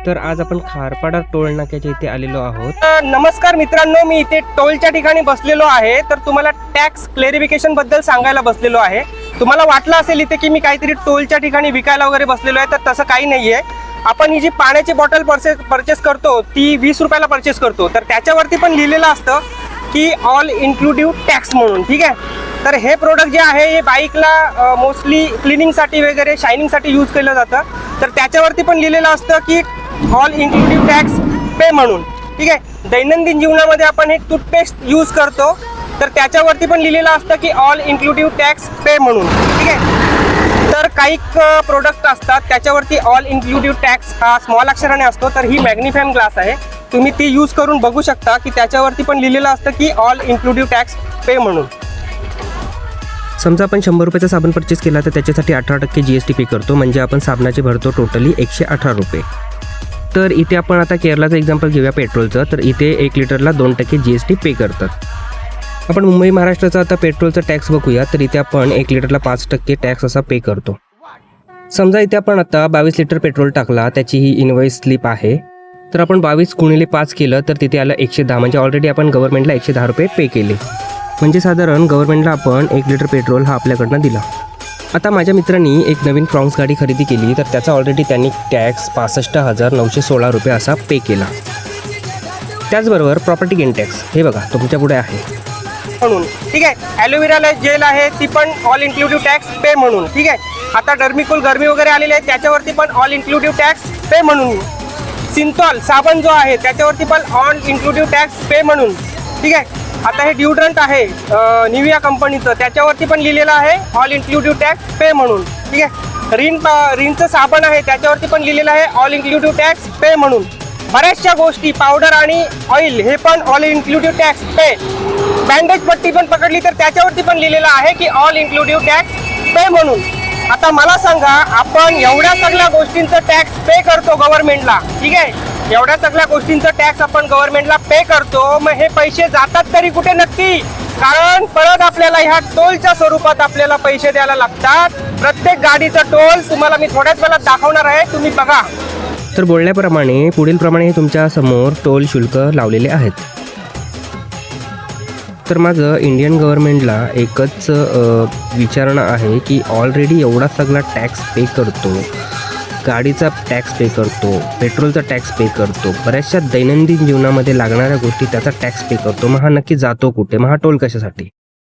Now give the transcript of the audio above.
तर आज आपण खारपाडा टोल नाक्याच्या इथे आलेलो आहोत. नमस्कार मित्रांनो, मी इथे टोलच्या ठिकाणी बसलेलो आहे. तर तुम्हाला टॅक्स क्लेरिफिकेशन बद्दल सांगायला बसलेलो आहे. तुम्हाला वाटलं असेल इथे की मी काहीतरी टोलच्या ठिकाणी विकायला वगैरे बसलेलो आहे, तर तसं काही नाही आहे. आपण ही जी पाण्याची बॉटल परचेस करतो ती 20 रुपयाला परचेस करतो. तर त्याच्यावरती पण लिहिलेलं असतं की ऑल इन्क्लुडिव्ह टॅक्स म्हणून. ठीक आहे. तर हे प्रोडक्ट जे आहे हे बाईकला मोस्टली क्लिनिंगसाठी वगैरे शायनिंगसाठी यूज केलं जातं. तर त्याच्यावरती पण लिहिलेलं असतं की ऑल इन्क्लुडिव्ह टॅक्स पे म्हणून. ठीक आहे. दैनंदिन जीवनामध्ये आपण हे टूथपेस्ट यूज करतो, तर त्याच्यावरती पण लिहिलेलं असतं की ऑल इन्क्लुडिव्ह टॅक्स पे म्हणून. ठीक आहे. तर काही प्रोडक्ट असतात त्याच्यावरती ऑल इन्क्लुडिव्ह टॅक्स हा स्मॉल अक्षराने असतो. तर ही मॅग्निफाइंग ग्लास आहे, तुम्ही ती यूज करून बघू शकता की त्याच्यावरती पण लिहिलेलं असतं की ऑल इन्क्लुडिव्ह टॅक्स पे म्हणून. समजा आपण 100 रुपयाचा साबण परचेस केला तर त्याच्यासाठी 18% GST पे करतो, म्हणजे आपण साबणाचे भरतो टोटली 118 रुपये. तर इथे आपण आता केरळाचं एक्झाम्पल घेऊया पेट्रोलचं. तर इथे 1 लिटरला 2% GST पे करतात. आपण मुंबई महाराष्ट्राचा आता पेट्रोलचा टॅक्स बघूया. तर इथे आपण 1 लिटरला 5% टॅक्स असा पे करतो. समजा इथे आपण आता 22 लिटर पेट्रोल टाकला, त्याची ही इनवॉइस स्लिप आहे. तर आपण 22 गुणिले 5 केलं तर तिथे आलं 110, म्हणजे ऑलरेडी आपण गव्हर्नमेंटला 110 रुपये पे केले. म्हणजे साधारण गव्हर्नमेंटला आपण 1 लिटर पेट्रोल हा आपल्याकडनं दिला. आता माझ्या मित्रांनी एक नवीन फ्रॉन्क्स गाडी खरेदी केली, तर त्याचा ऑलरेडी त्यांनी टॅक्स 65,916 रुपये असा पे केला. त्याचबरोबर प्रॉपर्टी गेन टॅक्स हे बघा तुमच्या पुढे आहे म्हणून. ठीक आहे. ॲलोवेरा जेल आहे ती पण ऑल इन्क्लुडिव्ह टॅक्स पे म्हणून. ठीक आहे. आता डर्मिकूल गरमी वगैरे आलेली आहे त्याच्यावरती पण ऑल इन्क्लुडिव्ह टॅक्स पे म्हणून. सिंथॉल साबण जो आहे त्याच्यावरती पण ऑल इन्क्लुडिव्ह टॅक्स पे म्हणून. ठीक आहे. आता हे ड्युड्रंट आहे निविया कंपनीचं, त्याच्यावरती पण लिहिलेलं आहे ऑल इन्क्लुडिव्ह टॅक्स पे म्हणून. ठीक आहे. रिनचं साबण आहे त्याच्यावरती पण लिहिलेलं आहे ऑल इन्क्लुडिव्ह टॅक्स पे म्हणून. बऱ्याचशा गोष्टी पावडर आणि ऑइल हे पण ऑल इन्क्लुडिव्ह टॅक्स पे. बँडेज पट्टी पण पकडली तर त्याच्यावरती पण लिहिलेलं आहे की ऑल इन्क्लुडिव्ह टॅक्स पे म्हणून. आता मला सांगा, आपण एवढ्या सगळ्या गोष्टींचं टॅक्स पे करतो गव्हर्नमेंटला. ठीक आहे. एवढ्या सगळ्या गोष्टींचं टॅक्स आपण गव्हर्नमेंटला पे करतो, मग हे पैसे जातात तरी कुठे नक्की? कारण परत आपल्याला ह्या टोलच्या स्वरूपात आपल्याला पैसे द्यायला लागतात. प्रत्येक गाडीचा टोल तुम्हाला मी थोड्याच वेळात दाखवणार आहे, तुम्ही बघा. तर बोलण्याप्रमाणे पुढीलप्रमाणे हे तुमच्या समोर टोल शुल्क लावलेले आहेत. तर माझं इंडियन गव्हर्नमेंटला एकच विचारणं आहे की ऑलरेडी एवढा सगळा टॅक्स पे करतो, गाडीचा टॅक्स पे करतो, पेट्रोलचा टॅक्स पे करतो, बऱ्याचशा दैनंदिन जीवनामध्ये लागणाऱ्या गोष्टी त्याचा टॅक्स पे करतो, मग हा नक्की जातो कुठे? मग हा टोल कशासाठी?